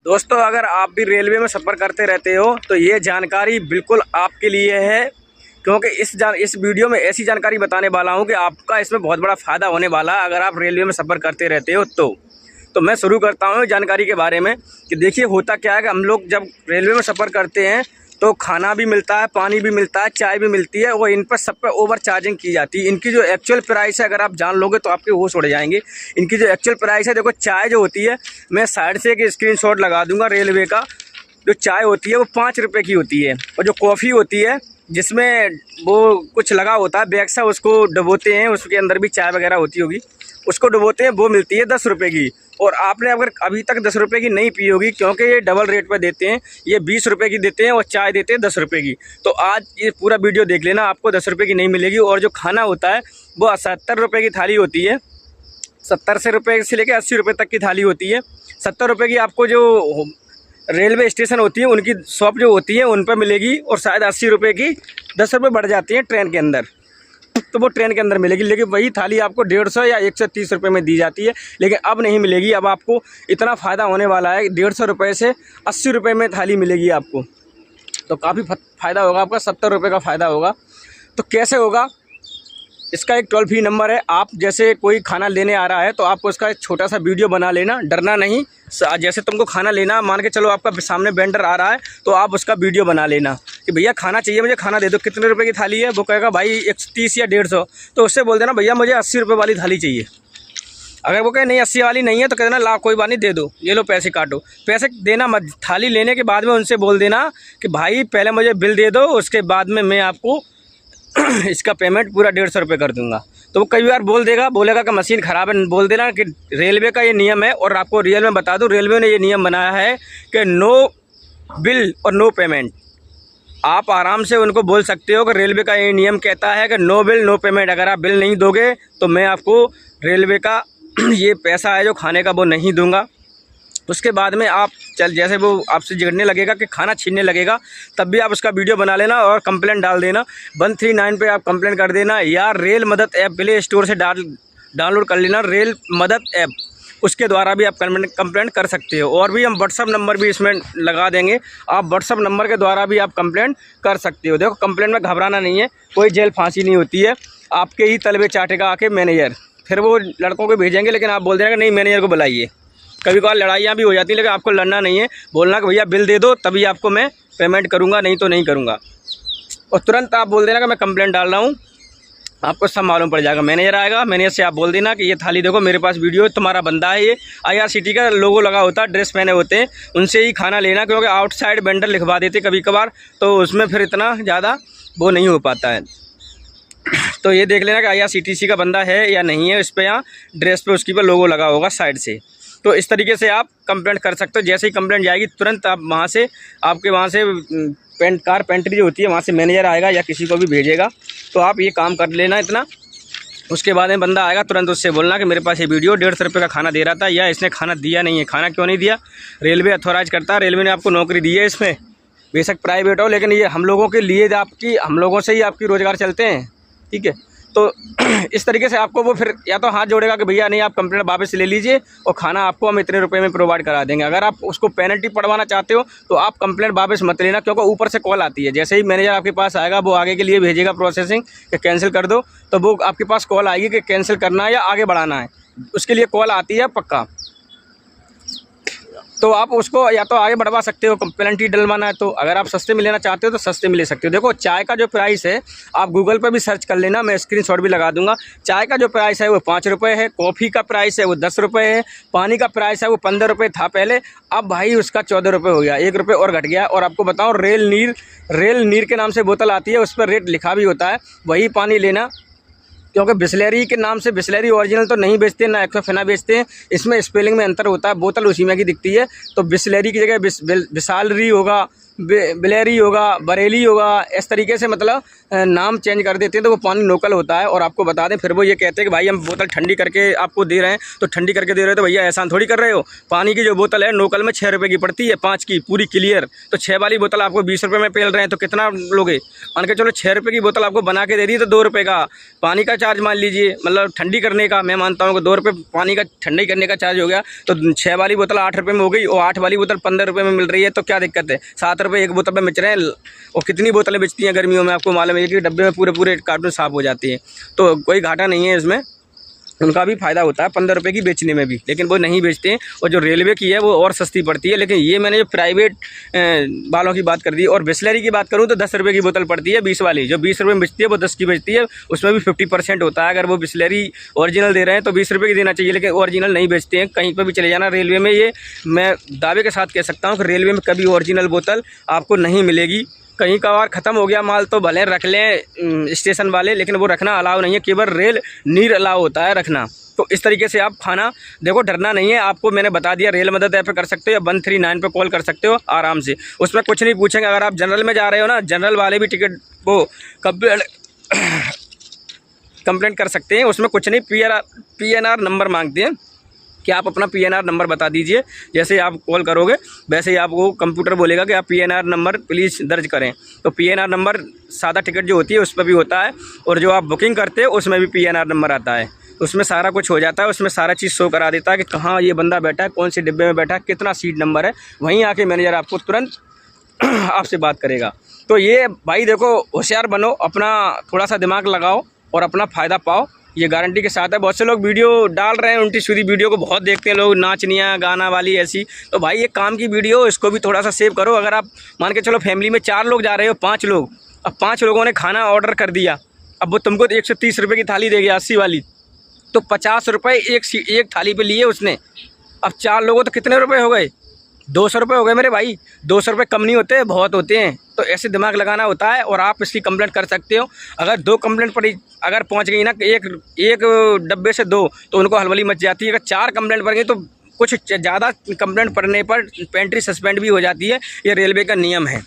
दोस्तों, अगर आप भी रेलवे में सफ़र करते रहते हो तो ये जानकारी बिल्कुल आपके लिए है, क्योंकि इस वीडियो में ऐसी जानकारी बताने वाला हूँ कि आपका इसमें बहुत बड़ा फ़ायदा होने वाला है अगर आप रेलवे में सफ़र करते रहते हो तो मैं शुरू करता हूँ जानकारी के बारे में कि देखिए होता क्या है कि हम लोग जब रेलवे में सफ़र करते हैं तो खाना भी मिलता है, पानी भी मिलता है, चाय भी मिलती है और इन पर सब पे ओवर चार्जिंग की जाती है। इनकी जो एक्चुअल प्राइस है अगर आप जान लोगे तो आपके होश उड़ जाएंगे। इनकी जो एक्चुअल प्राइस है, देखो चाय जो होती है, मैं साइड से एक स्क्रीनशॉट लगा दूंगा। रेलवे का जो चाय होती है वो 5 रुपये की होती है और जो कॉफ़ी होती है जिसमें वो कुछ लगा होता है बैग सा, उसको डुबोते हैं, उसके अंदर भी चाय वगैरह होती होगी, उसको डुबोते हैं, वो मिलती है 10 रुपये की। और आपने अगर अभी तक 10 रुपये की नहीं पी होगी, क्योंकि ये डबल रेट पे देते हैं, ये 20 रुपये की देते हैं और चाय देते हैं 10 रुपये की। तो आज ये पूरा वीडियो देख लेना, आपको 10 रुपये की नहीं मिलेगी। और जो खाना होता है वो 70 रुपये की थाली होती है, 70 रुपये से लेकर 80 रुपये तक की थाली होती है। 70 रुपये की आपको जो रेलवे स्टेशन होती है उनकी शॉप जो होती है उन पर मिलेगी, और शायद 80 रुपये की 10 रुपये बढ़ जाती हैं ट्रेन के अंदर, तो वो ट्रेन के अंदर मिलेगी। लेकिन वही थाली आपको 150 या 130 रुपये में दी जाती है, लेकिन अब नहीं मिलेगी। अब आपको इतना फ़ायदा होने वाला है, 150 रुपये से 80 रुपये में थाली मिलेगी आपको, तो काफ़ी फ़ायदा होगा आपका, 70 रुपये का फ़ायदा होगा। तो कैसे होगा, इसका एक टोल फ्री नंबर है। आप जैसे कोई खाना लेने आ रहा है तो आपको उसका एक छोटा सा वीडियो बना लेना, डरना नहीं। जैसे तुमको खाना लेना, मान के चलो आपका सामने वेंडर आ रहा है तो आप उसका वीडियो बना लेना कि भैया खाना चाहिए, मुझे खाना दे दो, कितने रुपए की थाली है। वो कहेगा भाई 130 या 150, तो उससे बोल देना भैया मुझे 80 रुपये वाली थाली चाहिए। अगर वो कहे नहीं 80 वाली नहीं है तो कह देना ला कोई बात नहीं, दे दो, ये लो पैसे काटो। पैसे देना मत, थाली लेने के बाद में उनसे बोल देना कि भाई पहले मुझे बिल दे दो, उसके बाद में मैं आपको इसका पेमेंट पूरा 150 रुपये कर दूंगा। तो वो कई बार बोलेगा कि मशीन ख़राब है, बोल देना कि रेलवे का ये नियम है। और आपको रियल में बता दूं, रेलवे ने ये नियम बनाया है कि नो बिल और नो पेमेंट। आप आराम से उनको बोल सकते हो कि रेलवे का ये नियम कहता है कि नो बिल नो पेमेंट। अगर आप बिल नहीं दोगे तो मैं आपको रेलवे का ये पैसा है जो खाने का वो नहीं दूँगा। उसके बाद में आप जैसे वो आपसे झगड़ने लगेगा कि खाना छीनने लगेगा, तब भी आप उसका वीडियो बना लेना और कंप्लेंट डाल देना। 139 पे आप कंप्लेंट कर देना, या रेल मदद ऐप प्ले स्टोर से डाउनलोड कर लेना, रेल मदद ऐप, उसके द्वारा भी आप कंप्लेंट कर सकते हो। और भी हम व्हाट्सअप नंबर भी इसमें लगा देंगे, आप व्हाट्सअप नंबर के द्वारा भी आप कंप्लेंट कर सकते हो। देखो कंप्लेंट में घबराना नहीं है, कोई जेल फांसी नहीं होती है। आपके ही तलबे चाटेगा आके मैनेजर, फिर वो लड़कों को भेजेंगे, लेकिन आप बोल देना कि नहीं मैनेजर को बुलाइए। कभी कभार लड़ाइयाँ भी हो जाती हैं, लेकिन आपको लड़ना नहीं है, बोलना कि भैया बिल दे दो तभी आपको मैं पेमेंट करूँगा, नहीं तो नहीं करूँगा। और तुरंत आप बोल देना कि मैं कंप्लेंट डाल रहा हूँ, आपको सब मालूम पड़ जाएगा। मैनेजर आएगा, मैनेजर से आप बोल देना कि ये थाली देखो मेरे पास वीडियो, तुम्हारा बंदा है, ये IRCTC का लोगो लगा होता है, ड्रेस पहने होते हैं, उनसे ही खाना लेना, क्योंकि आउटसाइड वेंडर लिखवा देते कभी कभार, तो उसमें फिर इतना ज़्यादा वो नहीं हो पाता है। तो ये देख लेना कि IRCTC का बंदा है या नहीं है, इस पर यहाँ ड्रेस पे उसकी पर लोगो लगा होगा साइड से। तो इस तरीके से आप कंप्लेंट कर सकते हो। जैसे ही कंप्लेंट जाएगी तुरंत आप वहाँ से, आपके वहाँ से कारपेंट्री जो होती है वहाँ से मैनेजर आएगा या किसी को भी भेजेगा, तो आप ये काम कर लेना इतना। उसके बाद में बंदा आएगा, तुरंत उससे बोलना कि मेरे पास ये वीडियो 150 रुपये का खाना दे रहा था, या इसने खाना दिया नहीं है। खाना क्यों नहीं दिया, रेलवे अथॉराइज करता है, रेलवे ने आपको नौकरी दी है इसमें, बेशक प्राइवेट हो, लेकिन ये हम लोगों के लिए हम लोगों से ही आपकी रोज़गार चलते हैं, ठीक है। तो इस तरीके से आपको वो फिर या तो हाथ जोड़ेगा कि भैया नहीं आप कंप्लेंट वापस ले लीजिए और खाना आपको हम इतने रुपए में प्रोवाइड करा देंगे। अगर आप उसको पेनल्टी पड़वाना चाहते हो तो आप कंप्लेंट वापस मत लेना, क्योंकि ऊपर से कॉल आती है। जैसे ही मैनेजर आपके पास आएगा वो आगे के लिए भेजेगा प्रोसेसिंग कि कैंसिल कर दो, तो वो आपके पास कॉल आएगी कि कैंसिल करना है या आगे बढ़ाना है, उसके लिए कॉल आती है पक्का। तो आप उसको या तो आगे बढ़वा सकते हो, पेनल्टी डलवाना है तो। अगर आप सस्ते में लेना चाहते हो तो सस्ते में ले सकते हो। देखो चाय का जो प्राइस है आप गूगल पर भी सर्च कर लेना, मैं स्क्रीनशॉट भी लगा दूंगा। चाय का जो प्राइस है वो 5 रुपये है, कॉफ़ी का प्राइस है वो 10 रुपये है, पानी का प्राइस है वो 15 रुपये था पहले, अब भाई उसका 14 रुपये हो गया, 1 रुपये और घट गया। और आपको बताऊँ रेल नीर के नाम से बोतल आती है, उस पर रेट लिखा भी होता है, वही पानी लेना, क्योंकि बिस्लेरी के नाम से बिस्लेरी ओरिजिनल तो नहीं बेचते, ना एक्वाफिना बेचते हैं, इसमें स्पेलिंग में अंतर होता है, बोतल उसी में की दिखती है। तो बिस्लेरी की जगह बिसालरी होगा, बिलेरी होगा, बरेली होगा, इस तरीके से मतलब नाम चेंज कर देते हैं तो वो पानी लोकल होता है। और आपको बता दें, फिर वो ये कहते हैं कि भाई हम बोतल ठंडी करके आपको दे रहे हैं, तो ठंडी करके दे रहे हो तो भैया एहसान थोड़ी कर रहे हो। पानी की जो बोतल है लोकल में 6 रुपये की पड़ती है, 5 की पूरी क्लियर। तो 6 वाली बोतल आपको 20 रुपये में पेल रहे हैं, तो कितना लोगे? मान के चलो 6 रुपये की बोतल आपको बना के दे दी तो 2 रुपये का पानी का चार्ज मान लीजिए, मतलब ठंडी करने का। मैं मानता हूँ कि 2 रुपये पानी का ठंडी करने का चार्ज हो गया, तो 6 वाली बोतल 8 रुपये में हो गई और 8 वाली बोतल 15 रुपये में मिल रही है, तो क्या दिक्कत है? 7 रुपये एक बोतल में बेच रहे हैं। और कितनी बोतलें बेचती हैं गर्मियों में, आपको मालूम है कि डब्बे में पूरे कार्टून साफ हो जाती है, तो कोई घाटा नहीं है इसमें, उनका भी फ़ायदा होता है 15 रुपये की बेचने में भी, लेकिन वो नहीं बेचते हैं। और जो रेलवे की है वो और सस्ती पड़ती है। लेकिन ये मैंने जो प्राइवेट वालों की बात कर दी। और बिस्लरी की बात करूँ तो 10 रुपये की बोतल पड़ती है 20 वाली, जो 20 रुपये में बेचती है वो 10 की बेचती है, उसमें भी 50% होता है। अगर वो बिस्लरी ओरिजिनल दे रहे हैं तो 20 रुपये की देना चाहिए, लेकिन ओरिजिनल नहीं बेचते हैं। कहीं पर भी चले जाना रेलवे में, ये मैं दावे के साथ कह सकता हूँ कि रेलवे में कभी ओरिजिनल बोतल आपको नहीं मिलेगी। कहीं कभार ख़त्म हो गया माल तो भले रख लें स्टेशन वाले, लेकिन वो रखना अलाउ नहीं है, केवल रेल नीर अलाउ होता है रखना। तो इस तरीके से आप खाना देखो, डरना नहीं है आपको। मैंने बता दिया, रेल मदद ऐप पे कर सकते हो या 139 पे कॉल कर सकते हो आराम से, उसमें कुछ नहीं पूछेंगे। अगर आप जनरल में जा रहे हो ना, जनरल वाले भी टिकट वो कंप्लेंट कर सकते हैं, उसमें कुछ नहीं। PNR नंबर मांगते हैं कि आप अपना PNR नंबर बता दीजिए। जैसे आप कॉल करोगे वैसे ही आपको कंप्यूटर बोलेगा कि आप PNR नंबर प्लीज़ दर्ज करें। तो PNR नंबर सादा टिकट जो होती है उस पर भी होता है, और जो आप बुकिंग करते हो उसमें भी PNR नंबर आता है। उसमें सारा कुछ हो जाता है, उसमें सारा चीज़ शो करा देता है कि कहाँ ये बंदा बैठा है, कौन से डिब्बे में बैठा है, कितना सीट नंबर है। वहीं आके मैनेजर आपको तुरंत आपसे बात करेगा। तो ये भाई देखो, होशियार बनो, अपना थोड़ा सा दिमाग लगाओ और अपना फ़ायदा पाओ, ये गारंटी के साथ है। बहुत से लोग वीडियो डाल रहे हैं, उल्टी सीधी वीडियो को बहुत देखते हैं लोग, नाचनियाँ गाना वाली ऐसी। तो भाई ये काम की वीडियो, इसको भी थोड़ा सा सेव करो। अगर आप मान के चलो फैमिली में 4 लोग जा रहे हो, 5 लोग, अब 5 लोगों ने खाना ऑर्डर कर दिया, अब वो तुमको 130 रुपये की थाली देगी 80 वाली, तो 50 रुपये एक थाली पे लिए उसने। अब 4 लोगों तो कितने रुपए हो गए? 200 रुपये हो गए मेरे भाई। 200 रुपये कम नहीं होते, बहुत होते हैं। तो ऐसे दिमाग लगाना होता है, और आप इसकी कंप्लेंट कर सकते हो। अगर 2 कंप्लेंट पड़ी, अगर पहुंच गई ना एक डब्बे से 2, तो उनको हलवली मच जाती है। अगर 4 कंप्लेंट पड़ गई तो कुछ ज़्यादा कंप्लेंट पड़ने पर पेंट्री सस्पेंड भी हो जाती है, ये रेलवे का नियम है।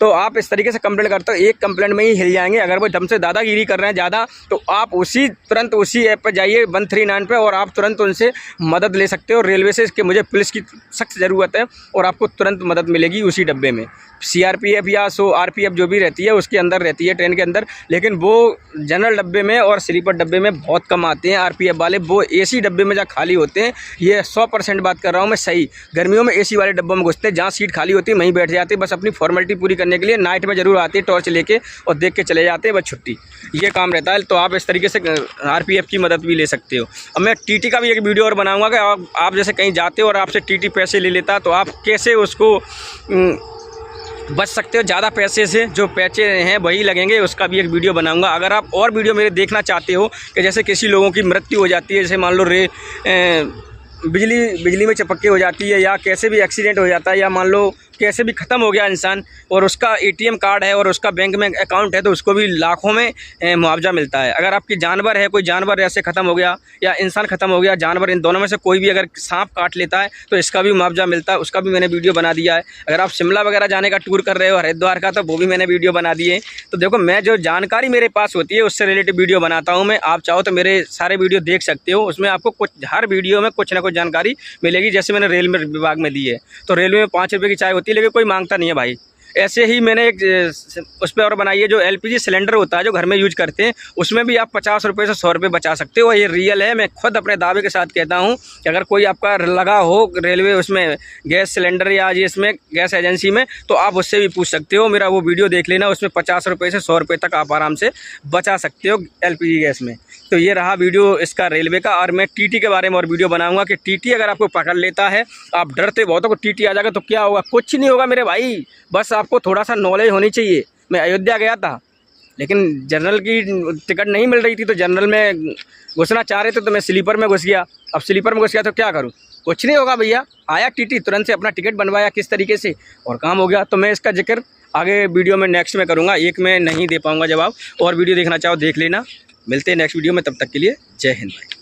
तो आप इस तरीके से कंप्लेंट करते हो, एक कंप्लेंट में ही हिल जाएंगे। अगर वो हमसे दादागिरी कर रहे हैं ज़्यादा, तो आप तुरंत उसी ऐप पर जाइए 139 पे, और आप तुरंत उनसे मदद ले सकते हो रेलवे से कि मुझे पुलिस की सख्त ज़रूरत है, और आपको तुरंत मदद मिलेगी उसी डब्बे में। CRPF या RPF जो भी रहती है उसके अंदर रहती है, ट्रेन के अंदर। लेकिन वो जनरल डब्बे में और स्लीपर डब्बे में बहुत कम आते हैं RPF वाले, वो AC डब्बे में जहाँ खाली होते हैं। ये 100% बात कर रहा हूँ मैं सही। गर्मियों में AC वाले डब्बों में घुसते हैं, जहाँ सीट खाली होती है वहीं बैठ जाते हैं, बस अपनी फॉर्मेलिटी पूरी करने के लिए। नाइट में ज़रूर आते हैं टॉर्च लेके और देख के चले जाते हैं, बस छुट्टी, ये काम रहता है। तो आप इस तरीके से RPF की मदद भी ले सकते हो। अब मैं TT का भी एक वीडियो और बनाऊँगा कि आप जैसे कहीं जाते हो और आपसे TT पैसे ले लेता, तो आप कैसे उसको बच सकते हो ज़्यादा पैसे से। जो पैसे हैं वही लगेंगे, उसका भी एक वीडियो बनाऊंगा। अगर आप और वीडियो मेरे देखना चाहते हो कि जैसे किसी लोगों की मृत्यु हो जाती है, जैसे मान लो बिजली में चपक्के हो जाती है, या कैसे भी एक्सीडेंट हो जाता है, या मान लो कैसे भी ख़त्म हो गया इंसान और उसका ATM कार्ड है और उसका बैंक में अकाउंट है, तो उसको भी लाखों में मुआवजा मिलता है। अगर आपकी जानवर है, कोई जानवर ऐसे ख़त्म हो गया या इंसान ख़त्म हो गया, जानवर, इन दोनों में से कोई भी अगर सांप काट लेता है तो इसका भी मुआवजा मिलता है, उसका भी मैंने वीडियो बना दिया है। अगर आप शिमला वगैरह जाने का टूर कर रहे हो, हरिद्वार का, तो वो भी मैंने वीडियो बना दिए। तो देखो, मैं जो जानकारी मेरे पास होती है उससे रिलेटेड वीडियो बनाता हूँ मैं। आप चाहो तो मेरे सारे वीडियो देख सकते हो, उसमें आपको हर वीडियो में कुछ ना कुछ जानकारी मिलेगी। जैसे मैंने रेलवे विभाग में दी है, तो रेलवे में 5 रुपये की चाय होती है, लेकिन कोई मांगता नहीं है भाई। ऐसे ही मैंने एक उस पर और बनाई है, जो LPG सिलेंडर होता है जो घर में यूज करते हैं, उसमें भी आप 50 रुपये से 100 रुपये बचा सकते हो। ये रियल है, मैं खुद अपने दावे के साथ कहता हूँ कि अगर कोई आपका लगा हो रेलवे उसमें गैस सिलेंडर या इसमें गैस एजेंसी में, तो आप उससे भी पूछ सकते हो। मेरा वो वीडियो देख लेना, उसमें 50 रुपये से 100 रुपये तक आप आराम से बचा सकते हो LPG गैस में। तो ये रहा वीडियो इसका रेलवे का। और मैं TT के बारे में और वीडियो बनाऊंगा कि TT अगर आपको पकड़ लेता है, आप डरते बहुत हो कि TT आ जाएगा तो क्या होगा। कुछ नहीं होगा मेरे भाई, बस आपको थोड़ा सा नॉलेज होनी चाहिए। मैं अयोध्या गया था, लेकिन जनरल की टिकट नहीं मिल रही थी, तो जनरल में घुसना चाह रहे थे, तो मैं स्लीपर में घुस गया। अब स्लीपर में घुस गया तो क्या करूँ, कुछ नहीं होगा भैया। आया TT, तुरंत से अपना टिकट बनवाया किस तरीके से, और काम हो गया। तो मैं इसका जिक्र आगे वीडियो में नेक्स्ट में करूँगा, एक में नहीं दे पाऊँगा जवाब। और वीडियो देखना चाहो देख लेना। मिलते हैं नेक्स्ट वीडियो में, तब तक के लिए जय हिंद भाई।